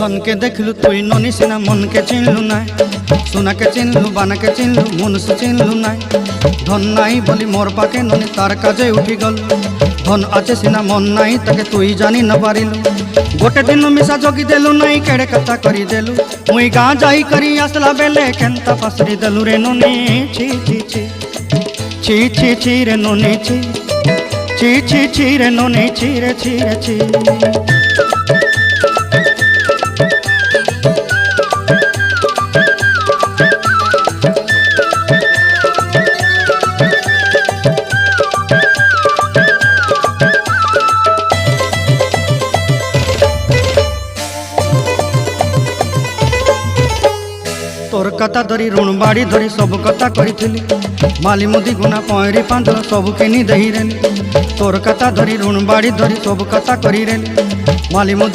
धन के देखलु तुई ननी सिना मन के चिन्हलु ना सोना के चिन्हलु बाना के चिन्हलु मनुष्य चिन्हलु ना धन नाई बोली मोर पाके ननी तार काजे उठी गल धन आचे सिना मन नाई ताके तुई जानी न पारिलु गोटे दिन मिसा जगी देलु नाई केड़े कथा करी देलु मुई गाँ जाई करी आसला बेले केंता पासरी देलु रे ननी छी छी छी छी छी छी रे ननी छी छी छी छी रे ननी छी रे छी रे छी। तोर कथा धरी ऋण बाड़ी धरी सब कथा करी माली मुदी गुना पहरी पांदर सब किनी दही रेली तोर कथा धरी ऋण बाड़ी धरी सब कथा करी रेली माली मुदी